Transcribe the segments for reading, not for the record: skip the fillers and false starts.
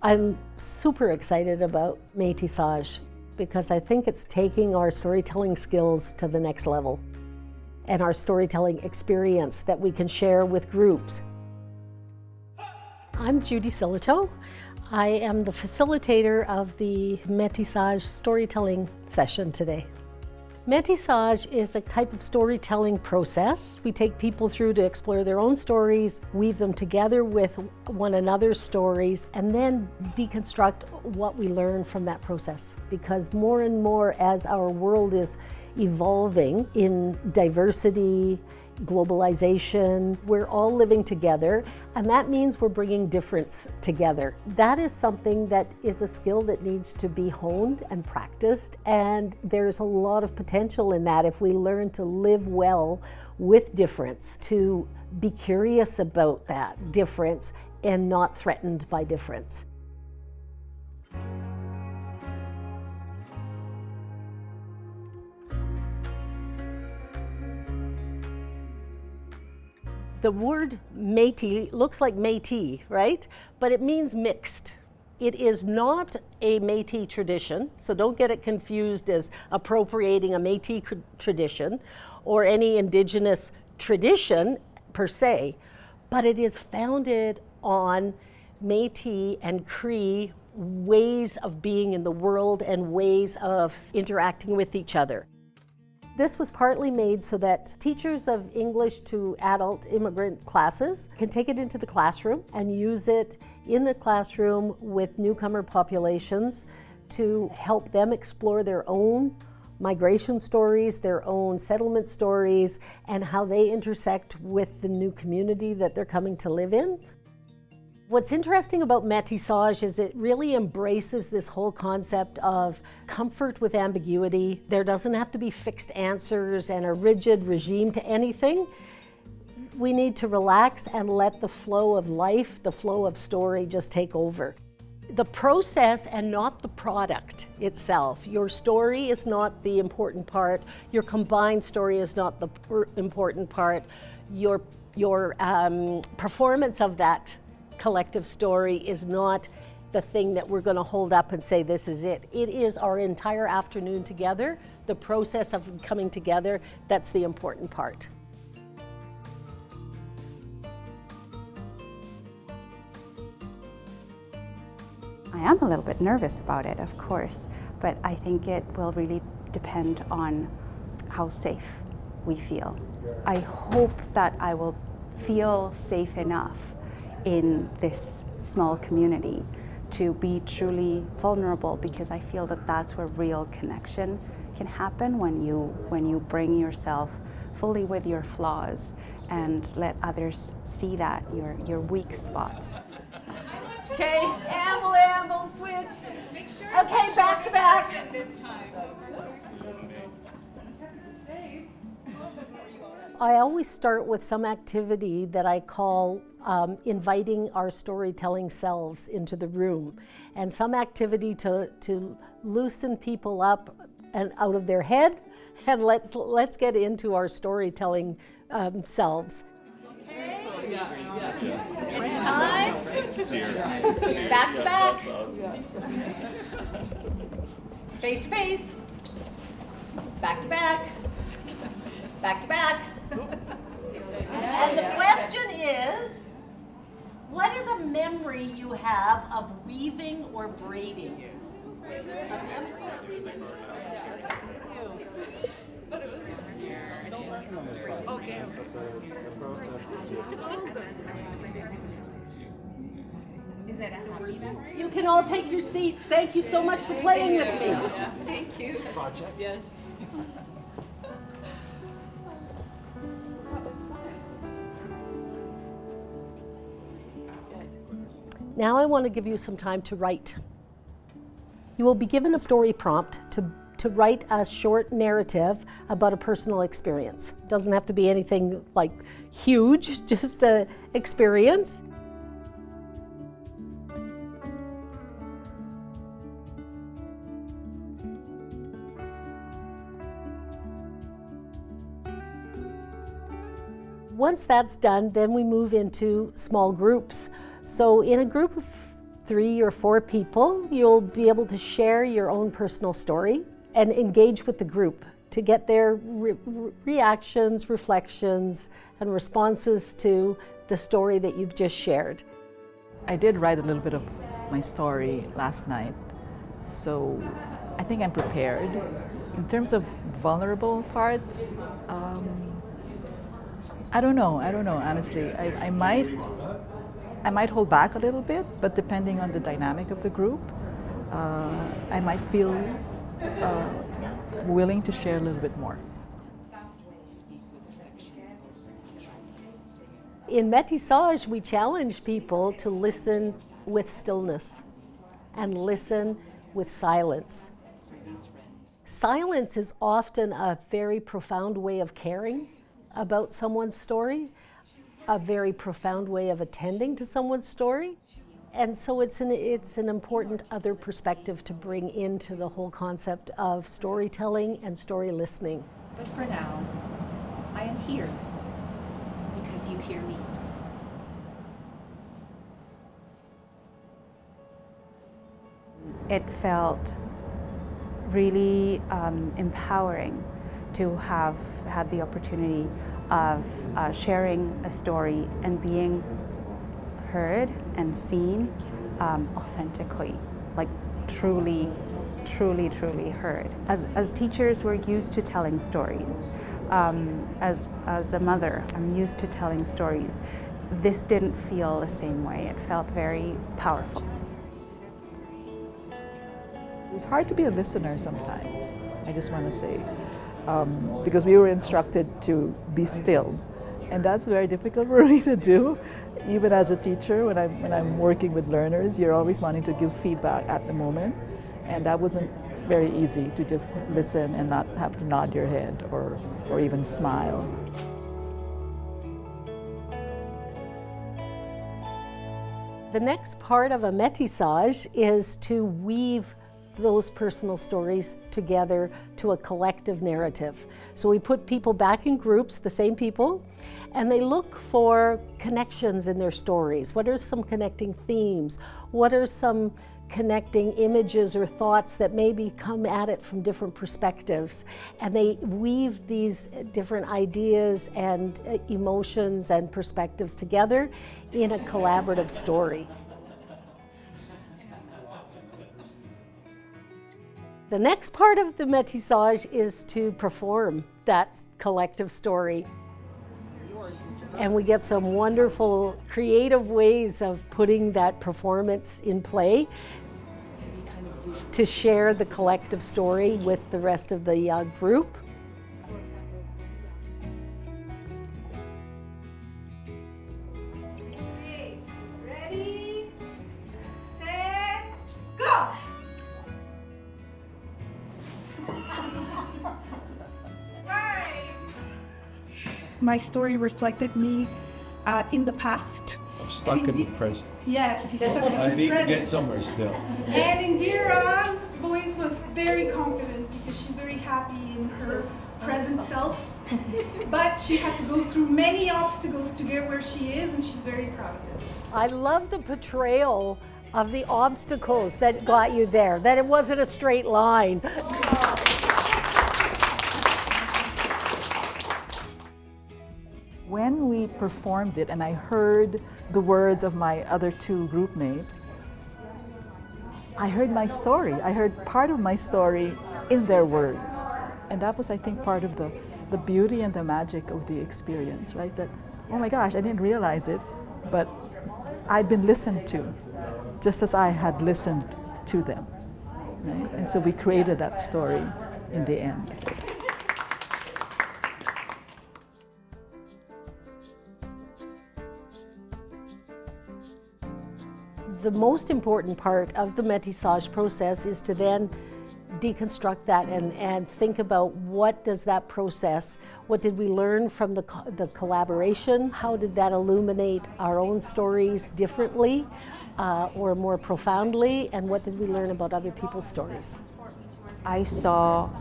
I'm super excited about Métissage because I think it's taking our storytelling skills to the next level and our storytelling experience that we can share with groups. I'm Judy Silito. I am the facilitator of the Métissage storytelling session today. Métissage is a type of storytelling process. We take people through to explore their own stories, weave them together with one another's stories, and then deconstruct what we learn from that process. Because more and more as our world is evolving in diversity, globalization, we're all living together, and that means we're bringing difference together. That is something that is a skill that needs to be honed and practiced, and there's a lot of potential in that if we learn to live well with difference, to be curious about that difference and not threatened by difference. The word Métis looks like Métis, right? But it means mixed. It is not a Métis tradition, so don't get it confused as appropriating a Métis tradition or any Indigenous tradition per se, but it is founded on Métis and Cree ways of being in the world and ways of interacting with each other. This was partly made so that teachers of English to adult immigrant classes can take it into the classroom and use it in the classroom with newcomer populations to help them explore their own migration stories, their own settlement stories, and how they intersect with the new community that they're coming to live in. What's interesting about Métissage is it really embraces this whole concept of comfort with ambiguity. There doesn't have to be fixed answers and a rigid regime to anything. We need to relax and let the flow of life, the flow of story just take over. The process and not the product itself. Your story is not the important part. Your combined story is not the important part. Your performance of that collective story is not the thing that we're going to hold up and say this is it. It is our entire afternoon together, the process of coming together, that's the important part. I am a little bit nervous about it, of course, but I think it will really depend on how safe we feel. I hope that I will feel safe enough in this small community to be truly vulnerable, because I feel that that's where real connection can happen, when you bring yourself fully with your flaws and let others see that, your weak spots. Okay, amble, switch. Make sure okay, back to back. This time. I always start with some activity that I call inviting our storytelling selves into the room, and some activity to loosen people up and out of their head, and let's get into our storytelling selves. Okay. Yeah. It's time. Back to back. Face to face. Back to back. Back to back. And the question is, what is a memory you have of weaving or braiding? Okay. Is it a happy memory? You can all take your seats. Thank you so much for playing with me. Thank you. Project. Yes. Now I want to give you some time to write. You will be given a story prompt to write a short narrative about a personal experience. It doesn't have to be anything like huge, just an experience. Once that's done, then we move into small groups. So in a group of 3 or 4 people, you'll be able to share your own personal story and engage with the group to get their reactions, reflections, and responses to the story that you've just shared. I did write a little bit of my story last night, so I think I'm prepared. In terms of vulnerable parts, I don't know, honestly. I might hold back a little bit, but depending on the dynamic of the group, I might feel willing to share a little bit more. In Métissage, we challenge people to listen with stillness and listen with silence. Silence is often a very profound way of caring about someone's story, a very profound way of attending to someone's story. And so it's an important other perspective to bring into the whole concept of storytelling and story listening. But for now, I am here because you hear me. It felt really empowering to have had the opportunity of sharing a story and being heard and seen authentically, like truly heard. As teachers, we're used to telling stories. As a mother, I'm used to telling stories. This didn't feel the same way. It felt very powerful. It was hard to be a listener sometimes, I just want to say, because we were instructed to be still. And that's very difficult for me to do. Even as a teacher, when I'm working with learners, you're always wanting to give feedback at the moment. And that wasn't very easy, to just listen and not have to nod your head or even smile. The next part of a métissage is to weave those personal stories together to a collective narrative. So we put people back in groups, the same people, and they look for connections in their stories. What are some connecting themes? What are some connecting images or thoughts that maybe come at it from different perspectives? And they weave these different ideas and emotions and perspectives together in a collaborative story. The next part of the métissage is to perform that collective story. And we get some wonderful creative ways of putting that performance in play to share the collective story with the rest of the group. Okay, ready, set, go! My story reflected me in the past. Stuck in the present. Yes, he's stuck in I the think you present. get somewhere still. And Indira's voice was very confident because she's very happy in her present self. But she had to go through many obstacles to get where she is, and she's very proud of it. I love the portrayal of the obstacles that got you there, that it wasn't a straight line. When we performed it and I heard the words of my other 2 group mates, I heard my story. I heard part of my story in their words. And that was, I think, part of the beauty and the magic of the experience, right? That, oh my gosh, I didn't realize it, but I'd been listened to, just as I had listened to them. Right? And so we created that story in the end. The most important part of the métissage process is to then deconstruct that and think about what does that process, what did we learn from the collaboration, how did that illuminate our own stories differently or more profoundly, and what did we learn about other people's stories. I saw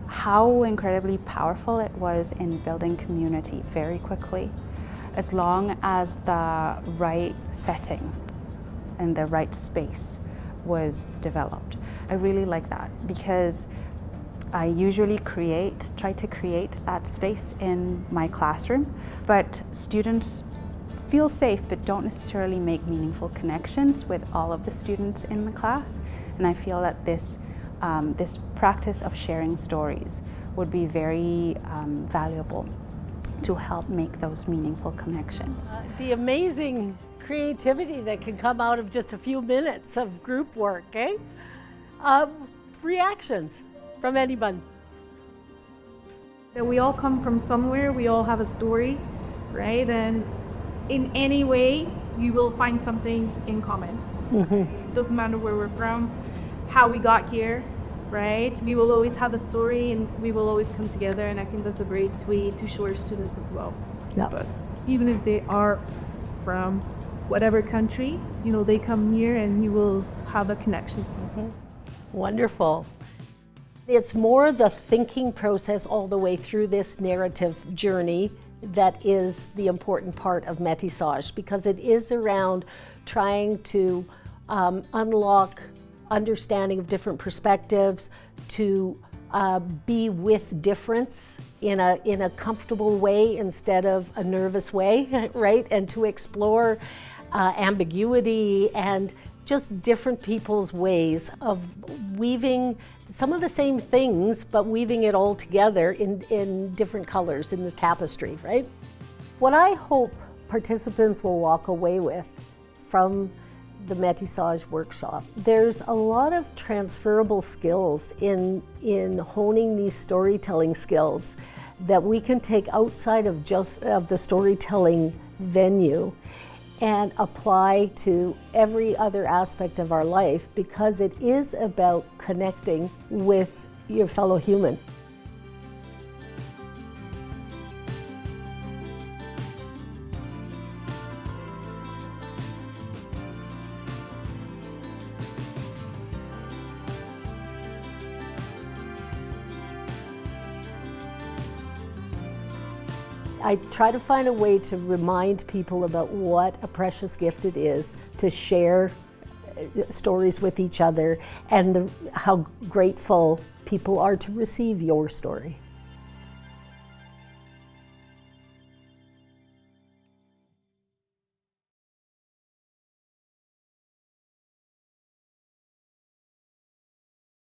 how incredibly powerful it was in building community very quickly, as long as the right setting and the right space was developed. I really like that because I usually try to create that space in my classroom, but students feel safe but don't necessarily make meaningful connections with all of the students in the class. And I feel that this practice of sharing stories would be very valuable to help make those meaningful connections. The amazing creativity that can come out of just a few minutes of group work, eh? Reactions from anyone? That we all come from somewhere, we all have a story, right? And in any way, you will find something in common. Mm-hmm. Doesn't matter where we're from, how we got here, right? We will always have a story and we will always come together, and I think that's a great way to show our students as well. Yeah. But even if they are from whatever country, they come here and you will have a connection to. Mm-hmm. Wonderful. It's more the thinking process all the way through this narrative journey that is the important part of Métissage, because it is around trying to unlock understanding of different perspectives, to be with difference in a comfortable way instead of a nervous way, right? And to explore ambiguity and just different people's ways of weaving some of the same things, but weaving it all together in different colors in this tapestry, right? What I hope participants will walk away with from the Métissage workshop, there's a lot of transferable skills in honing these storytelling skills that we can take outside of just of the storytelling venue and apply to every other aspect of our life, because it is about connecting with your fellow human. I try to find a way to remind people about what a precious gift it is to share stories with each other, and how grateful people are to receive your story.